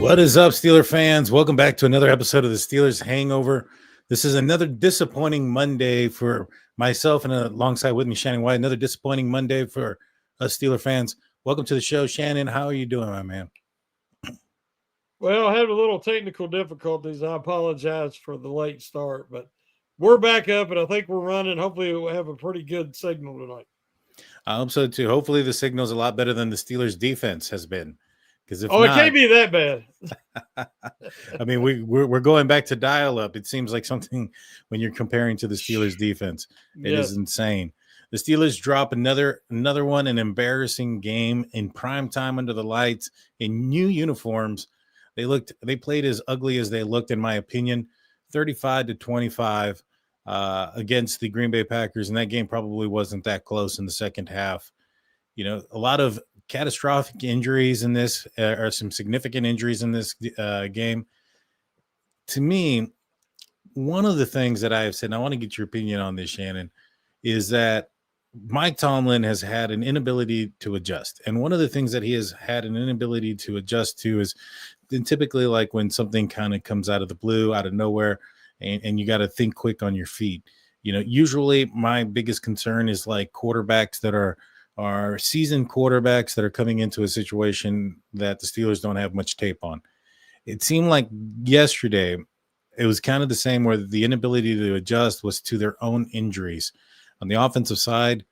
What is up, Steeler fans? Welcome back to another episode of the Steelers Hangover. This is another disappointing Monday for myself and alongside with me, Shannon White. Another disappointing Monday for us Steeler fans. Welcome to the show, Shannon. How are you doing, my man? Well, I had a little technical difficulties. I apologize for the late start, but we're back up and I think we're running. Hopefully, we'll have a pretty good signal tonight. I hope so too. Hopefully, the signal's a lot better than the Steelers' defense has been. Because if Oh, it not, can't be that bad. I mean, we're going back to dial-up. It seems like something when you're comparing to the Steelers' defense. It is insane. The Steelers drop another one, an embarrassing game in prime time under the lights in new uniforms. They played as ugly as they looked, in my opinion, 35-25 against the Green Bay Packers, and that game probably wasn't that close in the second half. You know, a lot of catastrophic injuries in this, or some significant injuries in this game. To me, one of the things that I have said, and I want to get your opinion on this, Shannon, is that Mike Tomlin has had an inability to adjust. And one of the things that he has had an inability to adjust to is typically like when something kind of comes out of the blue, out of nowhere, and you got to think quick on your feet. You know, usually my biggest concern is like quarterbacks that are seasoned quarterbacks that are coming into a situation that the Steelers don't have much tape on. It seemed like yesterday it was kind of the same, where the inability to adjust was to their own injuries. On the offensive side,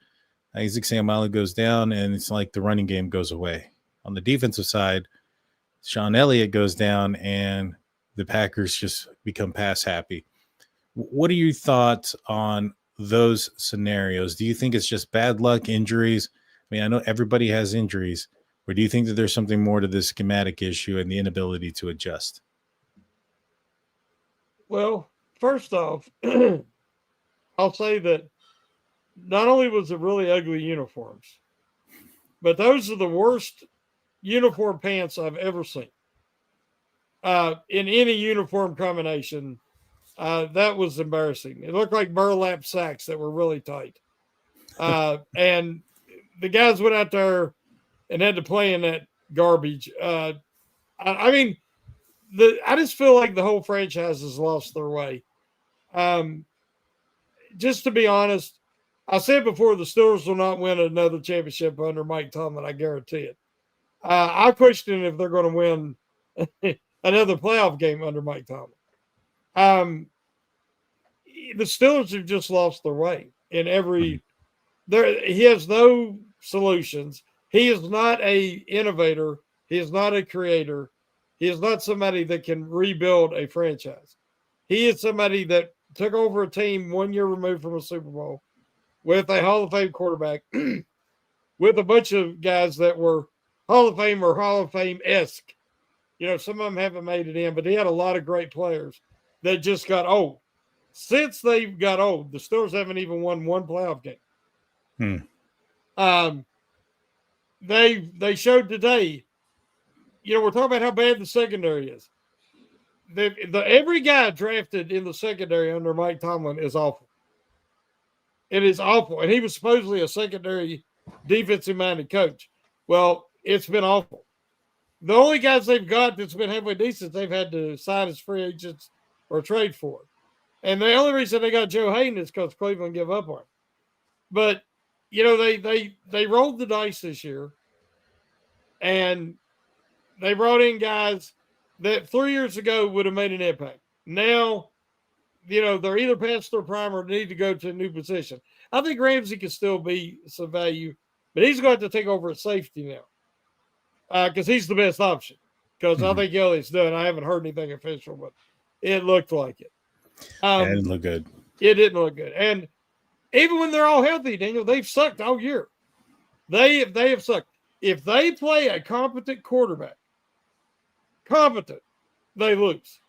Isaac Seumalo goes down, and it's like the running game goes away. On the defensive side, Sean Elliott goes down, and the Packers just become pass happy. What are your thoughts on those scenarios? Do you think it's just bad luck, injuries? I mean, I know everybody has injuries, or do you think that there's something more to this schematic issue and the inability to adjust? Well, first off, I'll say that not only was it really ugly uniforms, but those are the worst uniform pants I've ever seen. In any uniform combination, that was embarrassing. It looked like burlap sacks that were really tight. And the guys went out there and had to play in that garbage. I mean, I just feel like the whole franchise has lost their way. Just to be honest, I said before, the Steelers will not win another championship under Mike Tomlin. I guarantee it. I question if they're going to win another playoff game under Mike Tomlin. The Steelers have just lost their way in every. He has no solutions. He is not a innovator. He is not a creator. He is not somebody that can rebuild a franchise. He is somebody that took over a team 1 year removed from a Super Bowl with a Hall of Fame quarterback, with a bunch of guys that were Hall of Fame or Hall of Fame-esque. You know, some of them haven't made it in, but he had a lot of great players that just got old. Since they got old, the Steelers haven't even won one playoff game. They showed today, you know, we're talking about how bad the secondary is. Every guy drafted in the secondary under Mike Tomlin is awful. It is awful. And he was supposedly a secondary defensive-minded coach. Well, it's been awful. The only guys they've got that's been halfway decent, they've had to sign as free agents or trade for. And the only reason they got Joe Hayden is because Cleveland gave up on him. But, you know, they rolled the dice this year, and they brought in guys that 3 years ago would have made an impact. Now, you know, they're either past their prime or need to go to a new position. I think Ramsey can still be some value, but he's going to have to take over at safety now because he's the best option. Because I think Elliott's done. I haven't heard anything official, but it looked like it. It didn't look good. It didn't look good. And even when they're all healthy, Daniel, they've sucked all year. They have sucked. If they play a competent quarterback, they lose.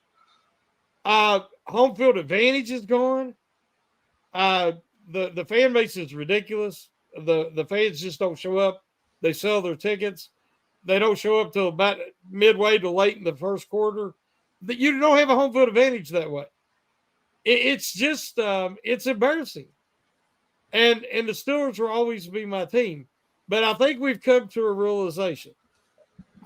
Home field advantage is gone. The fan base is ridiculous. The fans just don't show up. They sell their tickets. They don't show up till about midway to late in the first quarter. You don't have a home field advantage that way. It's just it's embarrassing. And the Steelers will always be my team. But I think we've come to a realization.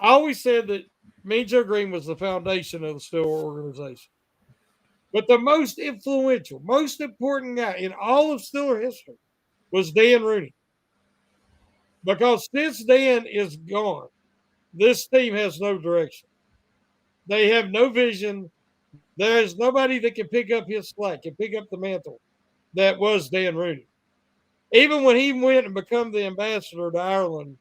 I always said that Mean Joe Green was the foundation of the Steeler organization. But the most influential, most important guy in all of Steeler history was Dan Rooney. Because since Dan is gone, this team has no direction. They have no vision. There is nobody that can pick up his slack and pick up the mantle that was Dan Rooney. Even when he went and became the ambassador to Ireland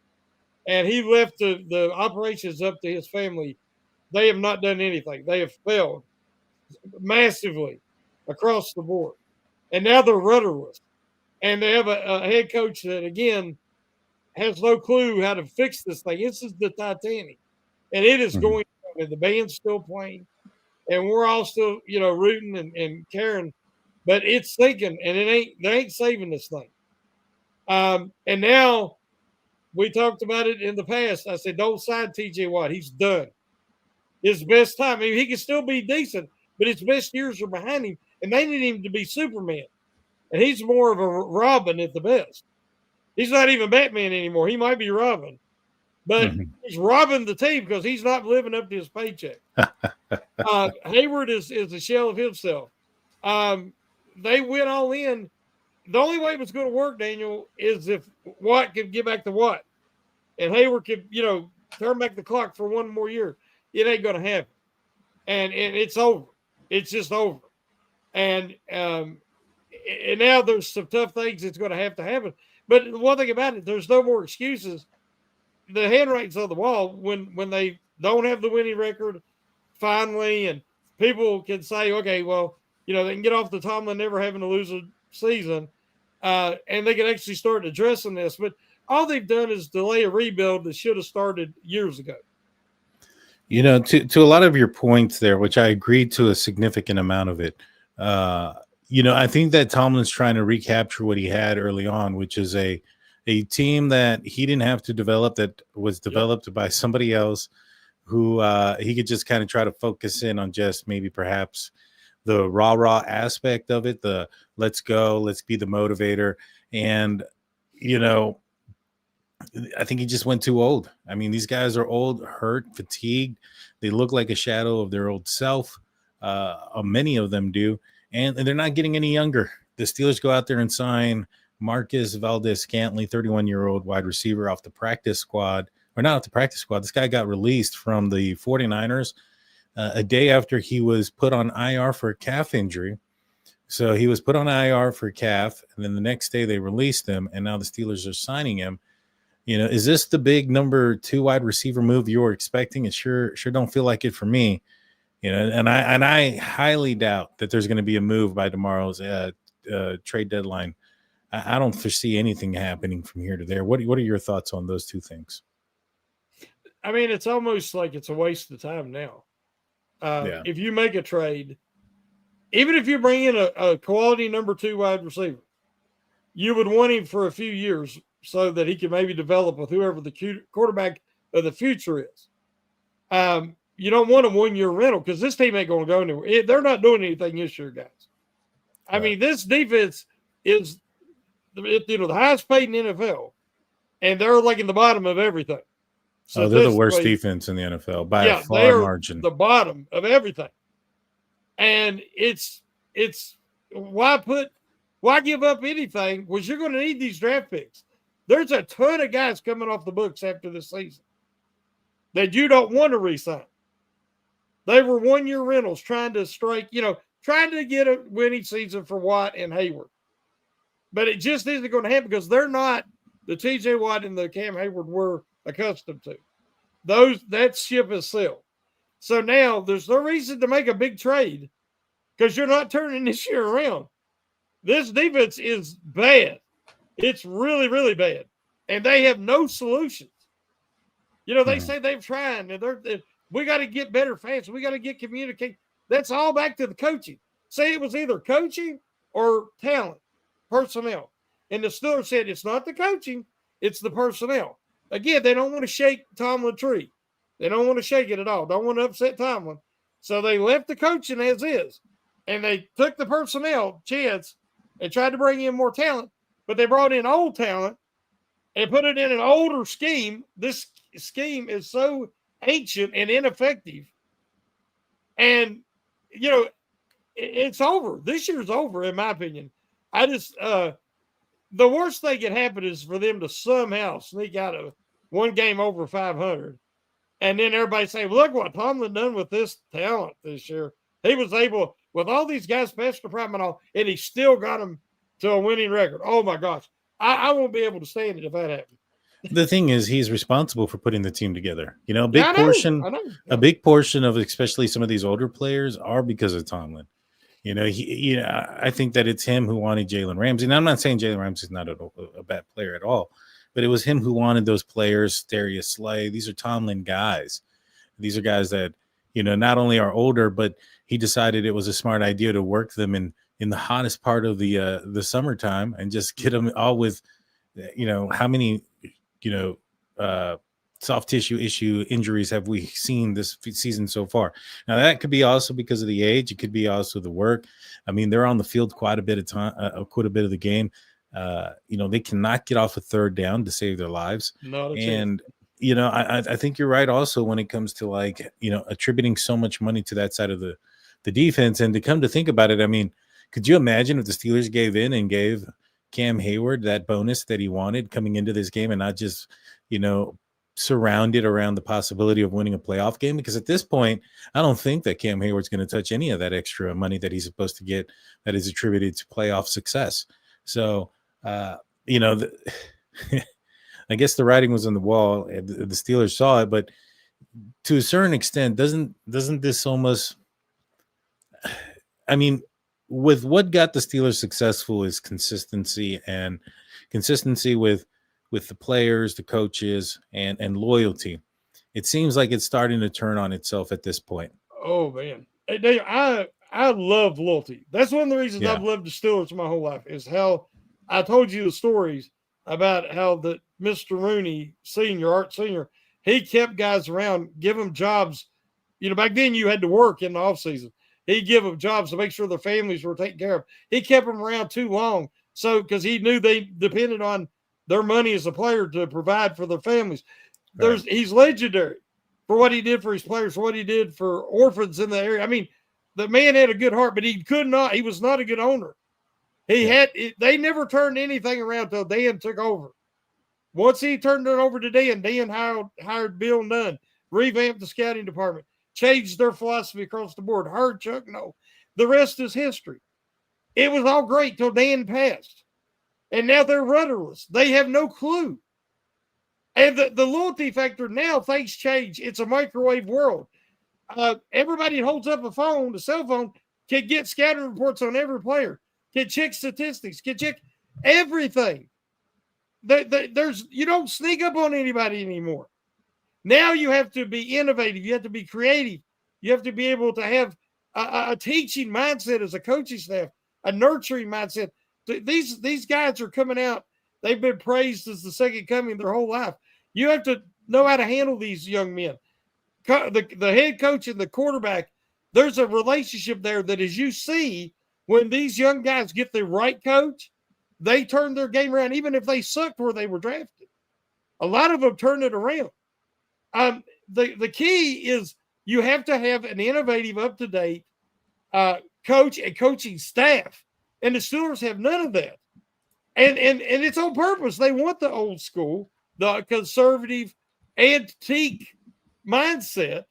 and he left the operations up to his family, they have not done anything. They have failed massively across the board. And now they're rudderless. And they have a head coach that, again, has no clue how to fix this thing. This is the Titanic. And it is going on, and the band's still playing. And we're all still, rooting and caring. But it's sinking, and they ain't saving this thing. And now we talked about it in the past. I said, don't sign TJ Watt. He's done. His best time. I mean, he can still be decent, but his best years are behind him, and they need him to be Superman. And he's more of a Robin at the best. He's not even Batman anymore. He might be Robin, but he's robbing the team because he's not living up to his paycheck. Hayward is a shell of himself. They went all in. The only way it was going to work, Daniel, is if Watt could get back to Watt, and Hayward could, turn back the clock for one more year. It ain't going to happen, and it's over. It's just over. And now there's some tough things that's going to happen. But the one thing about it, there's no more excuses. The handwriting's on the wall when they don't have the winning record finally, and people can say, okay, well, they can get off the Tomlin never having to lose a season, and they can actually start addressing this. But all they've done is delay a rebuild that should have started years ago. To a lot of your points there, which I agreed to a significant amount of it, I think that Tomlin's trying to recapture what he had early on, which is a team that he didn't have to develop, that was developed by somebody else who he could just kind of try to focus in on just maybe perhaps the rah aspect of it, the let's go, let's be the motivator. And, I think he just went too old. I mean, these guys are old, hurt, fatigued. They look like a shadow of their old self. Many of them do. And they're not getting any younger. The Steelers go out there and sign Marcus Valdez-Scantling, 31-year-old wide receiver off the practice squad. Or not off the practice squad. This guy got released from the 49ers a day after he was put on IR for a calf injury. So he was put on IR for calf, and then the next day they released him, and now the Steelers are signing him. Is this the big number 2 wide receiver move you were expecting? It sure don't feel like it for me. And I highly doubt that there's going to be a move by tomorrow's trade deadline. I don't foresee anything happening from here to there. What are your thoughts on those two things? I mean, it's almost like it's a waste of time now. If you make a trade, even if you bring in a quality number 2 wide receiver, you would want him for a few years so that he can maybe develop with whoever the quarterback of the future is. You don't want a 1-year rental because this team ain't going to go anywhere. They're not doing anything this year, guys. I mean, this defense is, the highest paid in the NFL, and they're like in the bottom of everything. So they're the worst defense in the NFL by a far margin. The bottom of everything. And it's why give up anything? Because you're going to need these draft picks. There's a ton of guys coming off the books after this season that you don't want to re-sign. They were 1-year rentals trying to trying to get a winning season for Watt and Hayward. But it just isn't going to happen because they're not the TJ Watt and the Cam Hayward we're accustomed to. That ship has sailed. So now there's no reason to make a big trade because you're not turning this year around. This defense is bad. It's really, really bad. And they have no solutions. They say they've tried, and we got to get better fast. We got to get communication. That's all back to the coaching. Say it was either coaching or talent, personnel. And the Steelers said it's not the coaching, it's the personnel. Again, they don't want to shake Tomlin tree. They don't want to shake it at all. Don't want to upset Tomlin. So they left the coaching as is. And they took the personnel chance and tried to bring in more talent. But they brought in old talent and put it in an older scheme. This scheme is so ancient and ineffective. And, you know, it's over. This year's over, in my opinion. I just, the worst thing that happen is for them to somehow sneak out of one game over 500. And then everybody say, look what Tomlin done with this talent this year. He was able, with all these guys past the prime and all, and he still got them to a winning record. Oh, my gosh. I won't be able to stand it if that happens. The thing is, he's responsible for putting the team together. You know, a big portion of especially some of these older players are because of Tomlin. You know, I think that it's him who wanted Jalen Ramsey. And I'm not saying Jalen Ramsey is not a bad player at all, but it was him who wanted those players. Darius Slay. These are Tomlin guys. These are guys that, you know, not only are older, but he decided it was a smart idea to work them in the hottest part of the summertime and just get them all with, you know, how many, you know, soft tissue issue injuries have we seen this season so far? Now that could be also because of the age. It could be also the work. I mean, they're on the field quite a bit of time, quite a bit of the game. You know, they cannot get off a third down to save their lives. And, you know, I think you're right also when it comes to, like, you know, attributing so much money to that side of the defense. And to come to think about it, I mean, could you imagine if the Steelers gave in and gave Cam Hayward that bonus that he wanted coming into this game and not just, you know, surrounded around the possibility of winning a playoff game? Because at this point, I don't think that Cam Hayward's going to touch any of that extra money that he's supposed to get that is attributed to playoff success. So, you know, I guess the writing was on the wall. The Steelers saw it, but to a certain extent, doesn't this almost, I mean, with what got the Steelers successful is consistency with the players, the coaches, and loyalty. It seems like it's starting to turn on itself at this point. Oh man, I love loyalty. That's one of the reasons I've loved the Steelers my whole life, is how I told you the stories about how the Mr. Rooney Art Senior, he kept guys around, give them jobs. You know, back then you had to work in the off season. He'd give them jobs to make sure their families were taken care of. He kept them around too long, so because he knew they depended on their money as a player to provide for their families. He's legendary for what he did for his players, for what he did for orphans in the area. I mean, the man had a good heart, but he was not a good owner. They never turned anything around till Dan took over. Once he turned it over to Dan hired Bill Nunn, revamped the scouting department, changed their philosophy across the board. Heard Chuck? No. The rest is history. It was all great till Dan passed. And now they're rudderless. They have no clue. And the loyalty factor now, things change. It's a microwave world. Everybody holds up a cell phone, can get scouting reports on every player, can check statistics, can check everything. You don't sneak up on anybody anymore. Now you have to be innovative. You have to be creative. You have to be able to have a teaching mindset as a coaching staff, a nurturing mindset. These guys are coming out. They've been praised as the second coming their whole life. You have to know how to handle these young men. The head coach and the quarterback, there's a relationship there that, as you see, when these young guys get the right coach, they turn their game around, even if they sucked where they were drafted. A lot of them turn it around. The key is you have to have an innovative, up-to-date coach and coaching staff. And the Steelers have none of that. And it's on purpose. They want the old school, the conservative, antique mindset.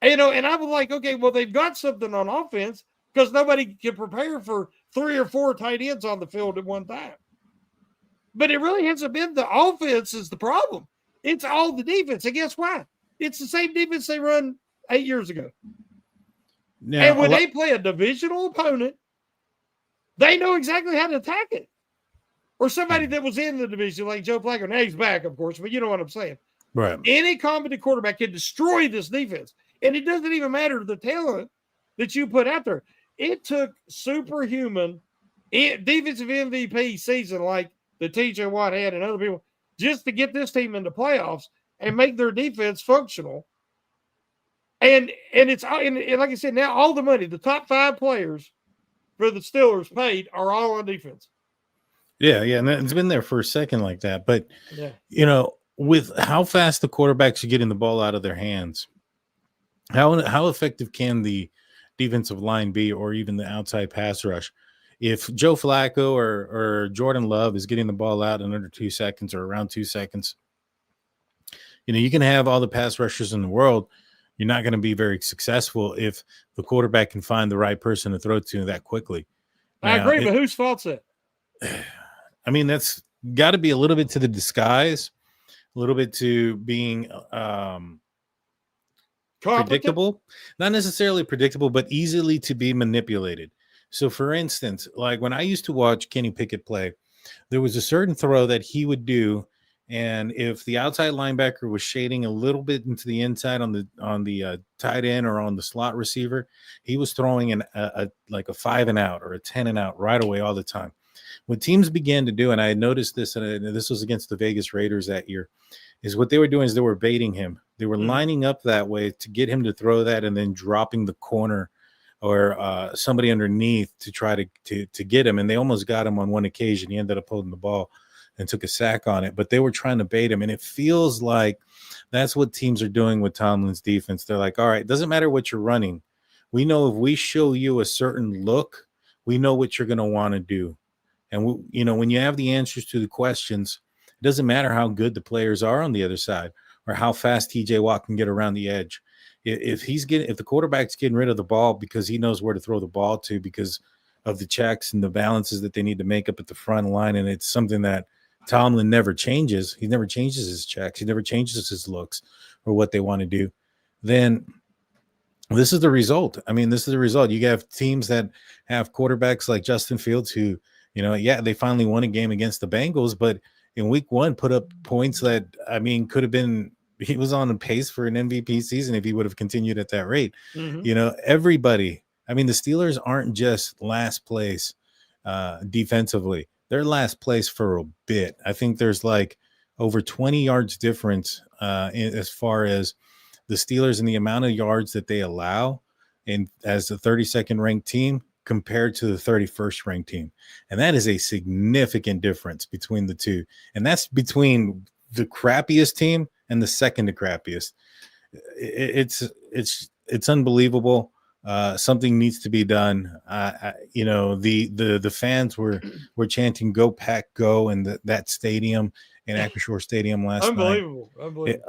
And I was like, okay, well, they've got something on offense because nobody can prepare for 3 or 4 tight ends on the field at one time. But it really hasn't been the offense is the problem. It's all the defense. And guess why? It's the same defense they run 8 years ago. Now, and when they play a divisional opponent, they know exactly how to attack it. Or somebody that was in the division, like Joe Flacco. Now he's back, of course, but you know what I'm saying. Right. Any competent quarterback can destroy this defense. And it doesn't even matter the talent that you put out there. It took superhuman defensive MVP season like the TJ Watt had and other people just to get this team into playoffs and make their defense functional. And it's and like I said, now all the money, the top 5 players for the Steelers paid are all on defense. Yeah, and it's been there for a second like that. But, you know, with how fast the quarterbacks are getting the ball out of their hands, how effective can the defensive line be, or even the outside pass rush? If Joe Flacco or Jordan Love is getting the ball out in under 2 seconds or around 2 seconds, you can have all the pass rushers in the world. You're not going to be very successful if the quarterback can find the right person to throw to that quickly. Now, I agree, but whose fault's it? I mean, that's got to be a little bit to the disguise, a little bit to being predictable, not necessarily predictable, but easily to be manipulated. So, for instance, like when I used to watch Kenny Pickett play, there was a certain throw that he would do, and if the outside linebacker was shading a little bit into the inside on the tight end or on the slot receiver, he was throwing like a 5 and out or a 10 and out right away all the time. What teams began to do, and I had noticed this, and this was against the Vegas Raiders that year, is what they were doing is they were baiting him. They were lining up that way to get him to throw that and then dropping the corner or somebody underneath to try to get him. And they almost got him on one occasion. He ended up holding the ball and took a sack on it. But they were trying to bait him. And it feels like that's what teams are doing with Tomlin's defense. They're like, all right, it doesn't matter what you're running. We know if we show you a certain look, we know what you're going to want to do. And, when you have the answers to the questions, it doesn't matter how good the players are on the other side or how fast TJ Watt can get around the edge. If the quarterback's getting rid of the ball because he knows where to throw the ball to because of the checks and the balances that they need to make up at the front line, and it's something that Tomlin never changes. He never changes his checks. He never changes his looks or what they want to do. Then this is the result. I mean, this is the result. You have teams that have quarterbacks like Justin Fields who, they finally won a game against the Bengals, but in week 1 put up points that, I mean, could have been, he was on a pace for an MVP season if he would have continued at that rate. Mm-hmm. Everybody, I mean, the Steelers aren't just last place defensively. They're last place for a bit. I think there's like over 20 yards difference as far as the Steelers and the amount of yards that they allow and as the 32nd ranked team compared to the 31st ranked team. And that is a significant difference between the two. And that's between the crappiest team and the second to crappiest. It's unbelievable. Something needs to be done. The fans were chanting "Go Pack, Go!" in that stadium in Acrisure Stadium last night.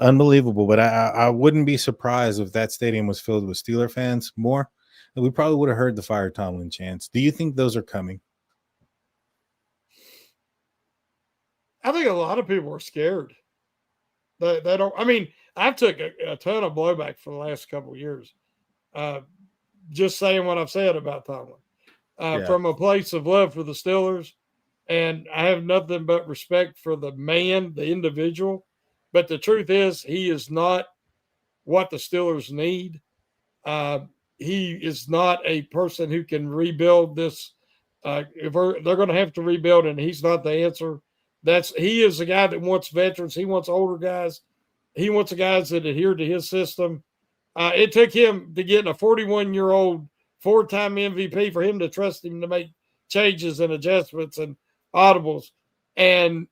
Unbelievable. But I wouldn't be surprised if that stadium was filled with Steeler fans more. We probably would have heard the Fire Tomlin chants. Do you think those are coming? I think a lot of people are scared. They don't. I mean, I've took a ton of blowback for the last couple of years. Just saying what I've said about Tomlin from a place of love for the Steelers. And I have nothing but respect for the man, the individual. But the truth is, he is not what the Steelers need. He is not a person who can rebuild this. If they're going to have to rebuild, and he's not the answer. He is a guy that wants veterans. He wants older guys. He wants guys that adhere to his system. It took him to get a 41-year-old 4-time MVP for him to trust him to make changes and adjustments and audibles. And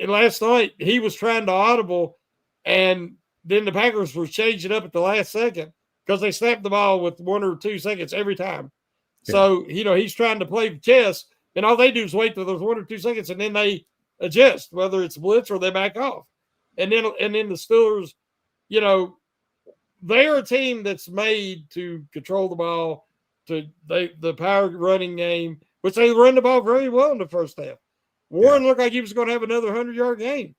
last night he was trying to audible, and then the Packers were changing up at the last second because they snapped the ball with 1 or 2 seconds every time. Yeah. So, he's trying to play chess, and all they do is wait till there's 1 or 2 seconds, and then they adjust, whether it's blitz or they back off. And then the Steelers, they're a team that's made to control the ball, the power running game, which they run the ball very well in the first half. Warren looked like he was going to have another 100-yard game.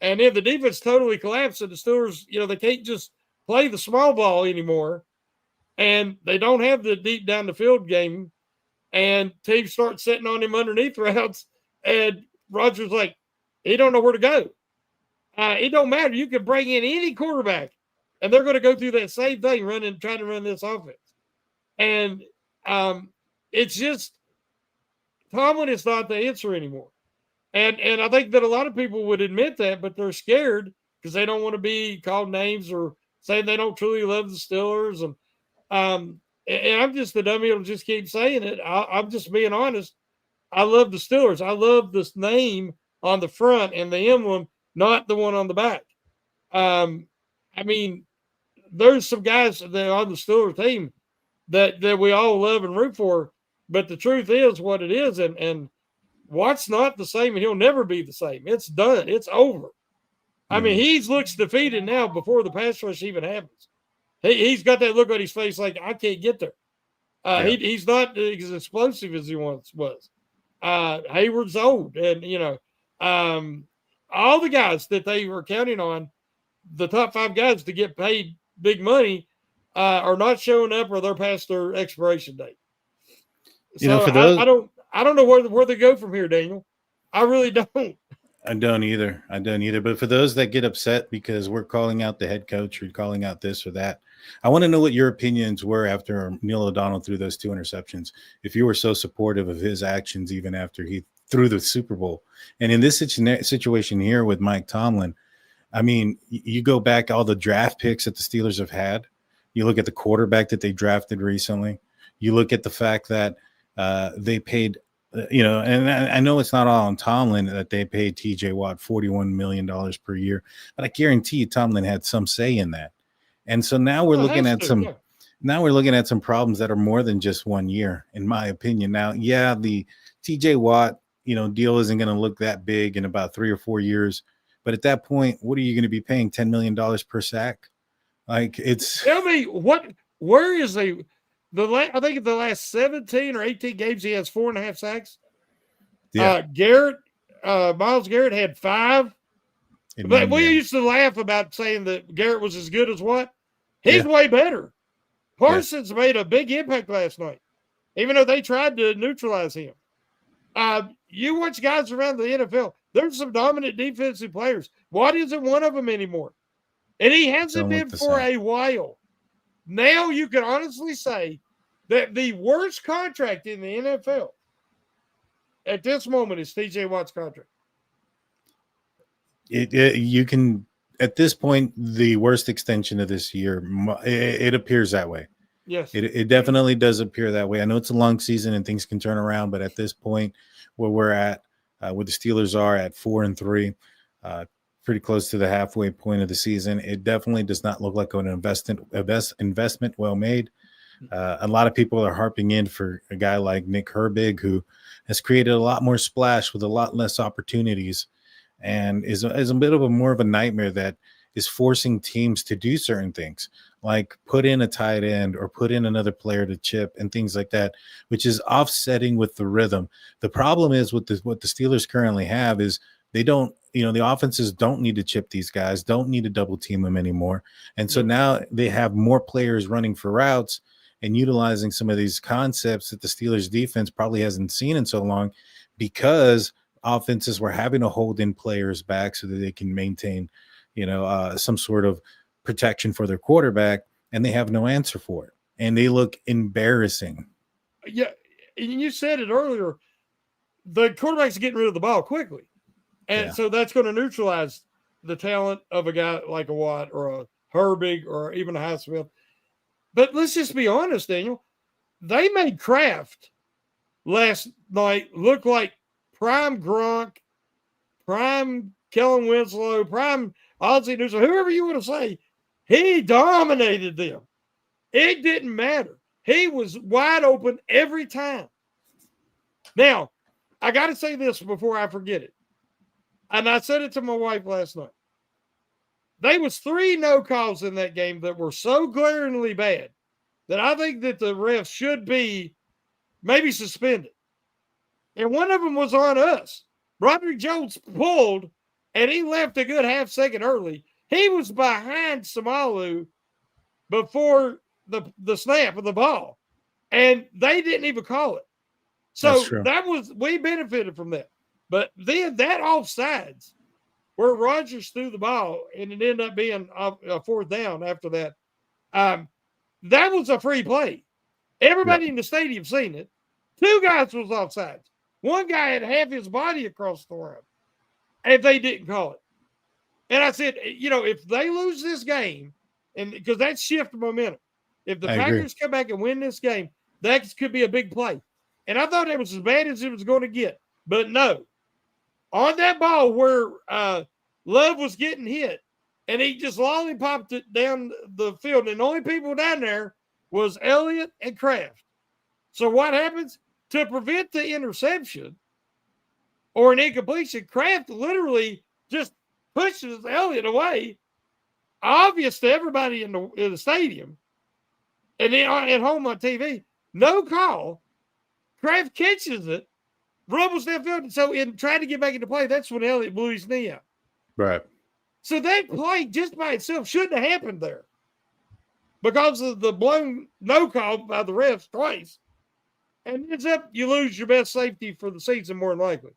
And then the defense totally collapsed, and the Steelers, they can't just play the small ball anymore. And they don't have the deep down the field game. And teams start sitting on him underneath routes. And Rodgers like, he don't know where to go. It don't matter. You can bring in any quarterback, and they're going to go through that same thing, trying to run this offense. And it's just Tomlin is not the answer anymore. And I think that a lot of people would admit that, but they're scared because they don't want to be called names or saying they don't truly love the Steelers. And I'm just the dummy that'll just keep saying it. I'm just being honest. I love the Steelers. I love this name on the front and the emblem not the one on the back. I mean, there's some guys that on the Steelers team that we all love and root for, but the truth is what it is, and Watt's not the same, and he'll never be the same. It's done. It's over. I mean, he looks defeated now before the pass rush even happens. He's got that look on his face like, I can't get there. He's not as explosive as he once was. Hayward's old, and all the guys that they were counting on, the top 5 guys to get paid big money, are not showing up, or they're past their expiration date. So for those, I don't know where they go from here, Daniel. I really don't. I don't either. But for those that get upset because we're calling out the head coach or calling out this or that, I want to know what your opinions were after Neil O'Donnell threw those 2 interceptions. If you were so supportive of his actions, even after he threw the Super Bowl. And in this situation here with Mike Tomlin, I mean, you go back all the draft picks that the Steelers have had. You look at the quarterback that they drafted recently. You look at the fact that they paid, and I know it's not all on Tomlin that they paid TJ Watt $41 million per year, but I guarantee you Tomlin had some say in that. And so now we're looking at some problems that are more than just 1 year, in my opinion. Now, yeah, the TJ Watt, deal isn't going to look that big in about 3 or 4 years. But at that point, what are you going to be paying $10 million per sack? Like, it's. Tell me where is I think in the last 17 or 18 games, he has 4.5 sacks. Yeah. Myles Garrett had 5. But we used to laugh about saying that Garrett was as good as what? He's way better. Parsons made a big impact last night, even though they tried to neutralize him. You watch guys around the NFL, there's some dominant defensive players. Watt isn't one of them anymore. And he hasn't been for a while. Now you can honestly say that the worst contract in the NFL at this moment is TJ Watt's contract. You can, at this point, the worst extension of this year, it appears that way. Yes. It definitely does appear that way. I know it's a long season and things can turn around, but at this point where we're at, where the Steelers are at 4-3, pretty close to the halfway point of the season, it definitely does not look like an investment well made. A lot of people are harping in for a guy like Nick Herbig, who has created a lot more splash with a lot less opportunities, and is a bit of more of a nightmare that is forcing teams to do certain things, like put in a tight end or put in another player to chip and things like that, which is offsetting with the rhythm. The problem is with what the Steelers currently have is they don't, the offenses don't need to chip these guys, don't need to double team them anymore. And so now they have more players running for routes and utilizing some of these concepts that the Steelers defense probably hasn't seen in so long, because offenses were having to hold in players back so that they can maintain, some sort of protection for their quarterback, and they have no answer for it. And they look embarrassing. Yeah. And you said it earlier, the quarterback's getting rid of the ball quickly. And so that's going to neutralize the talent of a guy like a Watt or a Herbig or even a Highsmith. But let's just be honest, Daniel. They made Kraft last night look like prime Gronk, prime Kellen Winslow, prime Ozzie Newsome, whoever you want to say. He dominated them. It didn't matter. He was wide open every time. Now, I got to say this before I forget it. And I said it to my wife last night. There was 3 no calls in that game that were so glaringly bad that I think that the refs should be maybe suspended. And one of them was on us. Broderick Jones pulled, and he left a good half second early. He was behind Samalu before the snap of the ball, and they didn't even call it. So we benefited from that. But then that offsides where Rodgers threw the ball and it ended up being a 4th down after that. That was a free play. Everybody in the stadium seen it. 2 guys was offsides. One guy had half his body across the line, and they didn't call it. And I said, if they lose this game, and because that shift momentum, if the Packers come back and win this game, that could be a big play. And I thought it was as bad as it was going to get. But no. On that ball where Love was getting hit, and he just lollipopped it down the field. And the only people down there was Elliott and Kraft. So what happens? To prevent the interception or an incompletion, Kraft literally just pushes Elliott away, obvious to everybody in the stadium. And then at home on TV, no call. Kraft catches it, rumbles downfield. So in trying to get back into play, that's when Elliott blew his knee out. Right. So that play just by itself shouldn't have happened there because of the blown no call by the refs twice. And ends up you lose your best safety for the season more than likely.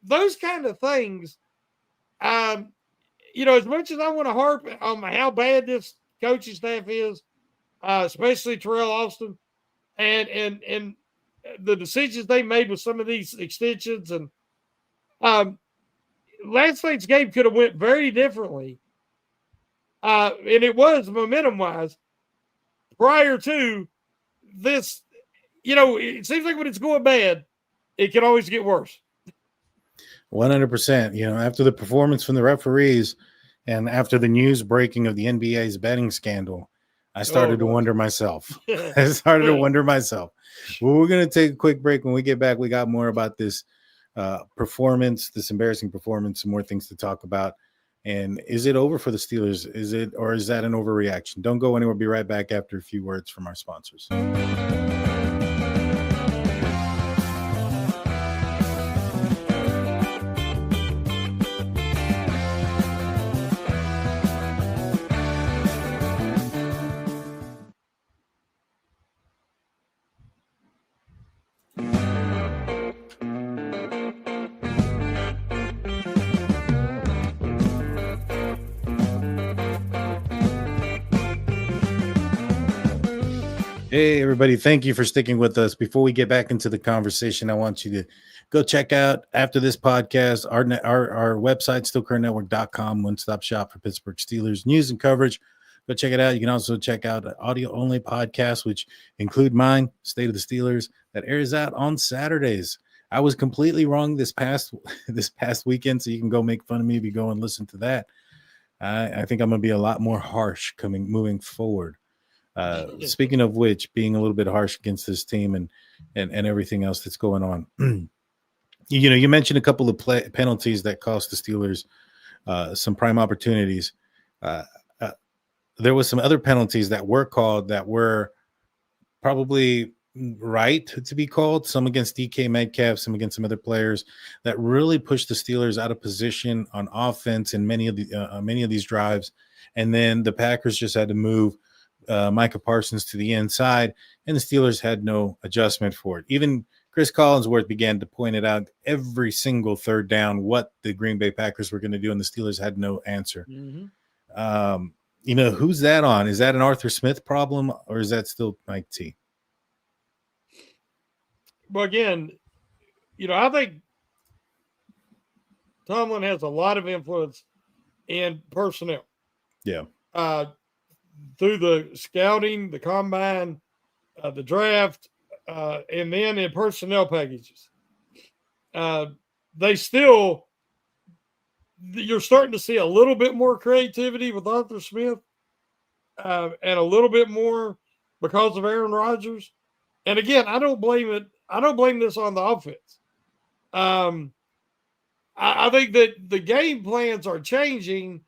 Those kind of things, as much as I want to harp on how bad this coaching staff is, especially Terrell Austin, and the decisions they made with some of these extensions, and last night's game could have went very differently, and it was momentum-wise prior to this. It seems like when it's going bad, it can always get worse. 100%. After the performance from the referees and after the news breaking of the NBA's betting scandal, I started to wonder myself. Well, we're going to take a quick break. When we get back, we got more about this performance, this embarrassing performance, some more things to talk about. And is it over for the Steelers? Is that an overreaction? Don't go anywhere. Be right back after a few words from our sponsors. Hey, everybody. Thank you for sticking with us. Before we get back into the conversation, I want you to go check out, after this podcast, our website, stillcurrentnetwork.com, one-stop shop for Pittsburgh Steelers news and coverage. Go check it out. You can also check out an audio-only podcast, which include mine, State of the Steelers, that airs out on Saturdays. I was completely wrong this past weekend, so you can go make fun of me if you go and listen to that. I think I'm going to be a lot more harsh moving forward. Speaking of which, being a little bit harsh against this team and everything else that's going on. You mentioned a couple of penalties that cost the Steelers some prime opportunities. There was some other penalties that were called that were probably right to be called. Some against DK Metcalf, some against some other players that really pushed the Steelers out of position on offense in many of these drives. And then the Packers just had to move Micah Parsons to the inside, and the Steelers had no adjustment for it. Even Chris Collinsworth began to point it out every single third down what the Green Bay Packers were going to do, and the Steelers had no answer. Mm-hmm. Who's that on? Is that an Arthur Smith problem, or is that still Mike T? Well, again, I think Tomlin has a lot of influence in personnel. Yeah. Through the scouting, the combine, the draft, and then in personnel packages. You're starting to see a little bit more creativity with Arthur Smith, and a little bit more because of Aaron Rodgers. And again, I don't blame this on the offense. I think that the game plans are changing.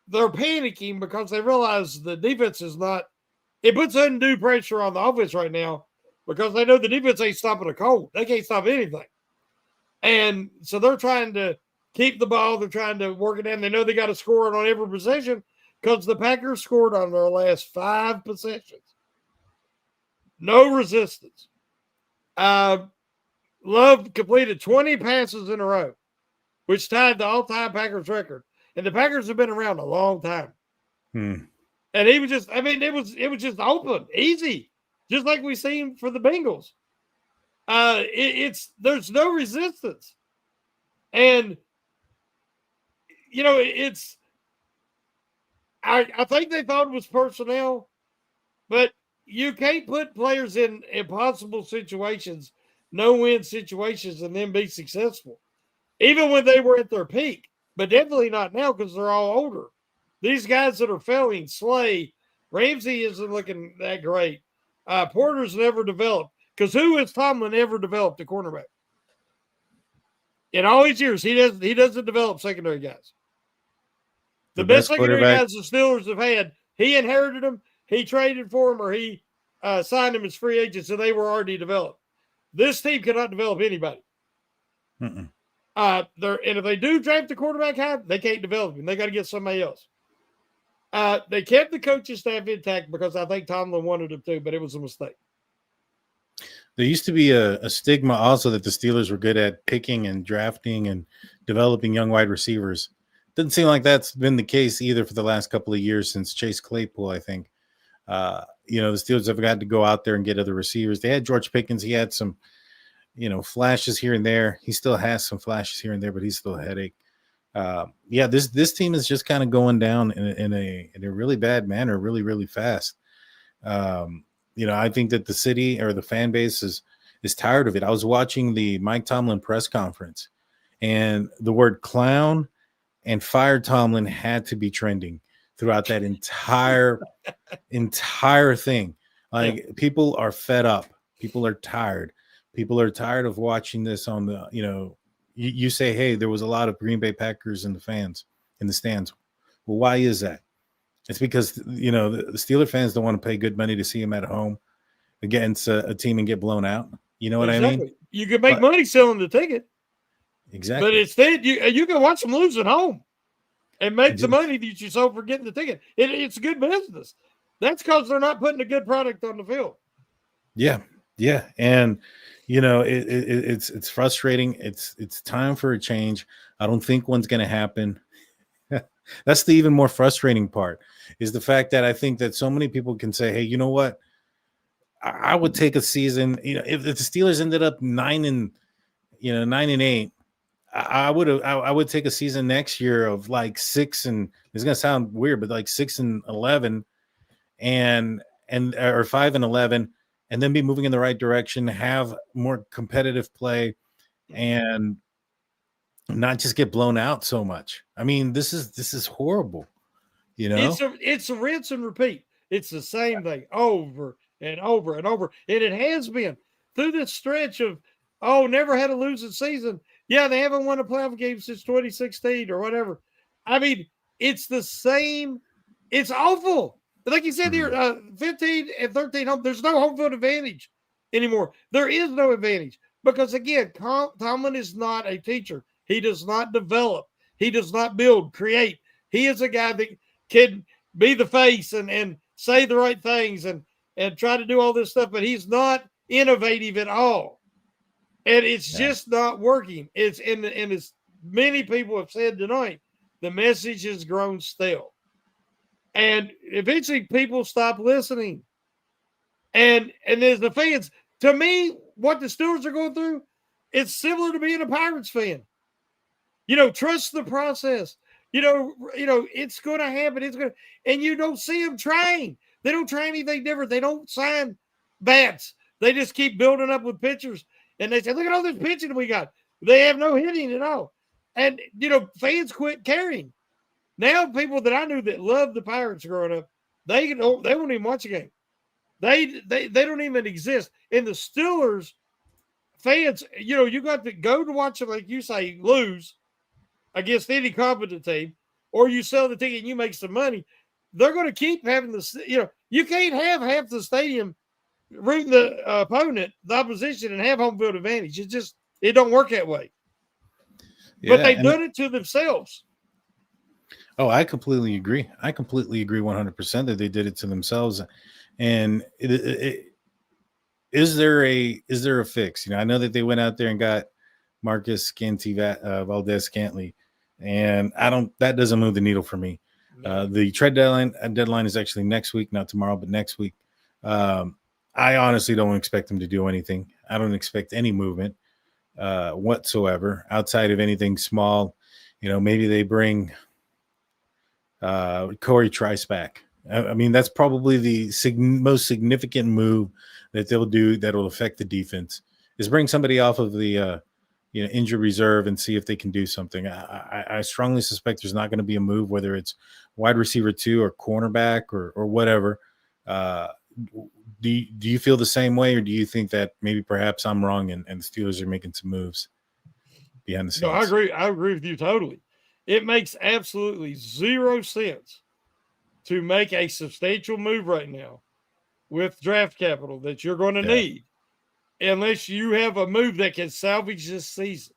They're panicking because they realize the defense is not – it puts undue pressure on the offense right now because they know the defense ain't stopping a cold. They can't stop anything. And so they're trying to keep the ball. They're trying to work it in. They know they got to score it on every possession because the Packers scored on their last 5 possessions. No resistance. Love completed 20 passes in a row, which tied the all-time Packers record. And the Packers have been around a long time. And he was just, it was just open, easy, just like we've seen for the Bengals. There's no resistance. And, I think they thought it was personnel, but you can't put players in impossible situations, no-win situations, and then be successful. Even when they were at their peak. but definitely not now because they're all older. These guys that are failing, Slay, Ramsey isn't looking that great. Porter's never developed because who has Tomlin ever developed a cornerback? In all his years, he doesn't develop secondary guys. The best secondary guys the Steelers have had, he inherited them, he traded for them, or he signed them as free agents, and they were already developed. This team cannot develop anybody. And if they do draft the quarterback high, they can't develop him. They got to get somebody else. They kept the coaching staff intact because I think Tomlin wanted them to, but it was a mistake. There used to be a stigma also that the Steelers were good at picking and drafting and developing young wide receivers. Doesn't seem like that's been the case either for the last couple of years since Chase Claypool, I think. The Steelers have got to go out there and get other receivers. They had George Pickens. He had some, flashes here and there. He still has some flashes here and there, but he's still a headache. This team is just kind of going down in a really bad manner, really, really fast. I think that the city or the fan base is tired of it. I was watching the Mike Tomlin press conference, and the word clown and fire Tomlin had to be trending throughout that entire thing. Like, people are fed up. People are tired. People are tired of watching this on the, you say, hey, there was a lot of Green Bay Packers in the stands. Well, why is that? It's because, the Steeler fans don't want to pay good money to see him at home against a team and get blown out. You know what I mean? You can make money selling the ticket. Exactly. But instead, you can watch them lose at home and make the money that you sold for getting the ticket. It's good business. That's because they're not putting a good product on the field. Yeah. And, it's frustrating. It's time for a change. I don't think one's going to happen. That's the even more frustrating part, is the fact that I think that so many people can say, hey, you know what? I would take a season, if the Steelers ended up 9-8, I would take a season next year of like 6 and it's going to sound weird, but like 6-11 and or 5-11, and then be moving in the right direction, have more competitive play, and not just get blown out so much. I mean, this is horrible. It's a rinse and repeat. It's the same thing over and over and over. And it has been through this stretch of, never had a losing season. Yeah, they haven't won a playoff game since 2016 or whatever. I mean, it's the same. It's awful. Like you said here, 15 and 13 home, there's no home field advantage anymore. There is no advantage because, again, Tomlin is not a teacher. He does not develop. He does not build, create. He is a guy that can be the face and say the right things and try to do all this stuff, but he's not innovative at all. And it's just not working. It's and as many people have said tonight, the message has grown stale. And eventually people stop listening. And as the fans, to me, what the Steelers are going through, it's similar to being a Pirates fan. Trust the process. It's going to happen. And you don't see them trying. They don't try anything different. They don't sign bats. They just keep building up with pitchers. And they say, look at all this pitching we got. They have no hitting at all. And, fans quit caring. Now, people that I knew that loved the Pirates growing up, they won't even watch a game. They don't even exist. And the Steelers fans, you got to go to watch them, like you say, lose against any competent team, or you sell the ticket and you make some money. They're going to keep having this. You can't have half the stadium rooting the opponent, the opposition, and have home field advantage. It don't work that way. Yeah, but they've done it to themselves. Oh, I completely agree. 100% that they did it to themselves. And is there a fix? I know that they went out there and got Marcus Valdez Scantling, and that doesn't move the needle for me. The trade deadline is actually next week, not tomorrow, but next week. I honestly don't expect them to do anything. I don't expect any movement whatsoever outside of anything small. Maybe they bring Corey Trice back. I mean, that's probably the most significant move that they'll do that will affect the defense, is bring somebody off of the injured reserve and see if they can do something. I strongly suspect there's not going to be a move, whether it's wide receiver 2 or cornerback or whatever. Do you feel the same way, or do you think that maybe perhaps I'm wrong and the Steelers are making some moves behind the scenes? No, I agree. I agree with you totally. It makes absolutely zero sense to make a substantial move right now with draft capital that you're going to need unless you have a move that can salvage this season.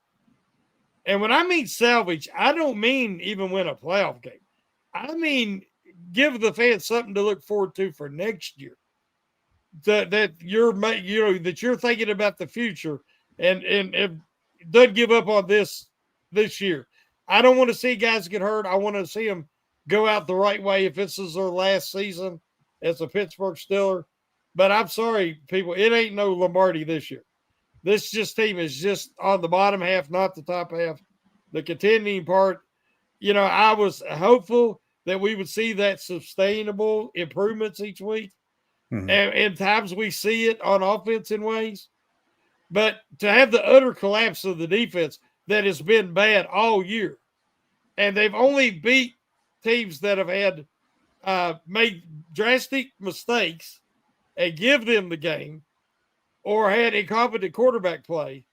And when I mean salvage, I don't mean even win a playoff game. I mean give the fans something to look forward to for next year. That you're that you're thinking about the future and doesn't give up on this year. I don't want to see guys get hurt. I want to see them go out the right way if this is their last season as a Pittsburgh Steeler. But I'm sorry, people, it ain't no Lombardi this year. This team is just on the bottom half, not the top half. The contending part, I was hopeful that we would see that sustainable improvements each week. Mm-hmm. And times we see it on offense in ways. But to have the utter collapse of the defense that has been bad all year, and they've only beat teams that have had made drastic mistakes and give them the game or had incompetent quarterback play,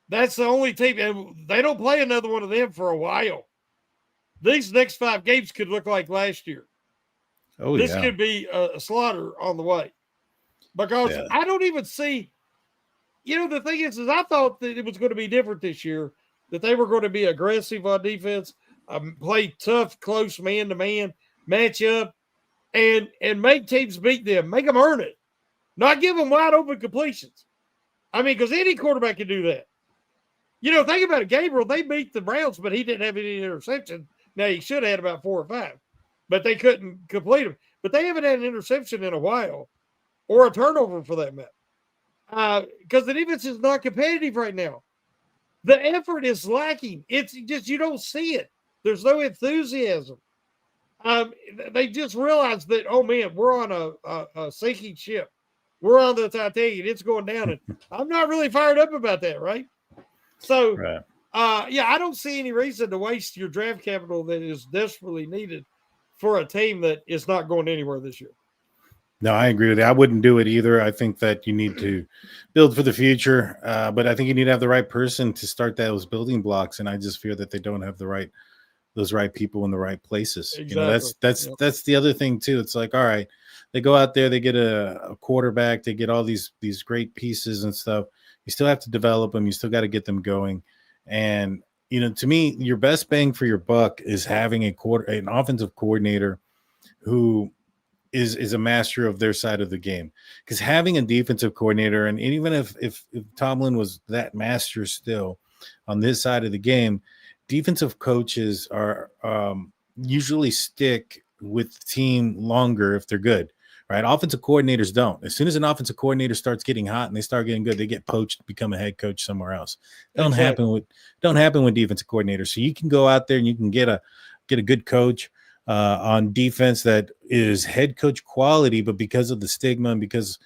that's the only team. And they don't play another one of them for a while. These next 5 games could look like last year. Oh, this could be a slaughter on the way. Because I don't even see, the thing is I thought that it was going to be different this year, that they were going to be aggressive on defense, play tough, close man-to-man, match up, and make teams beat them, make them earn it. Not give them wide open completions. I mean, because any quarterback can do that. Think about it. Gabriel, they beat the Browns, but he didn't have any interception. Now, he should have had about 4 or 5, but they couldn't complete them. But they haven't had an interception in a while, or a turnover for that matter, because the defense is not competitive right now. The effort is lacking. It's just you don't see it. There's no enthusiasm. They just realized that, oh, man, we're on a sinking ship. We're on the Titanic. It's going down. And I'm not really fired up about that, right? So, I don't see any reason to waste your draft capital that is desperately needed for a team that is not going anywhere this year. No, I agree with that. I wouldn't do it either. I think that you need to build for the future, but I think you need to have the right person to start those building blocks. And I just fear that they don't have those right people in the right places. Exactly. That's the other thing too. It's like, all right, they go out there, they get a quarterback, they get all these great pieces and stuff. You still have to develop them. You still got to get them going. And, to me, your best bang for your buck is having an offensive coordinator who is a master of their side of the game. Because having a defensive coordinator, and even if Tomlin was that master still on this side of the game, defensive coaches are usually stick with the team longer if they're good, right? Offensive coordinators don't. As soon as an offensive coordinator starts getting hot and they start getting good, they get poached, become a head coach somewhere else. Don't happen with defensive coordinators. So you can go out there and you can get a good coach on defense that is head coach quality, but because of the stigma and because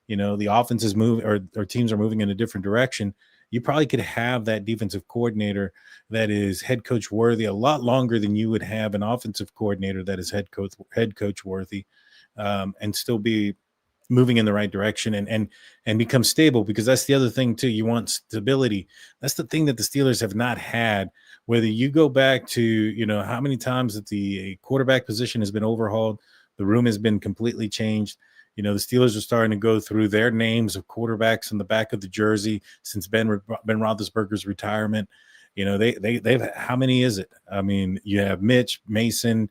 the offense is moving or teams are moving in a different direction, you probably could have that defensive coordinator that is head coach worthy a lot longer than you would have an offensive coordinator that is head coach worthy, and still be moving in the right direction and become stable, because that's the other thing too. You want stability. That's the thing that the Steelers have not had. Whether you go back to, how many times that the quarterback position has been overhauled, the room has been completely changed. The Steelers are starting to go through their names of quarterbacks in the back of the jersey since Ben Roethlisberger's retirement. They've how many is it? I mean, you have Mitch, Mason,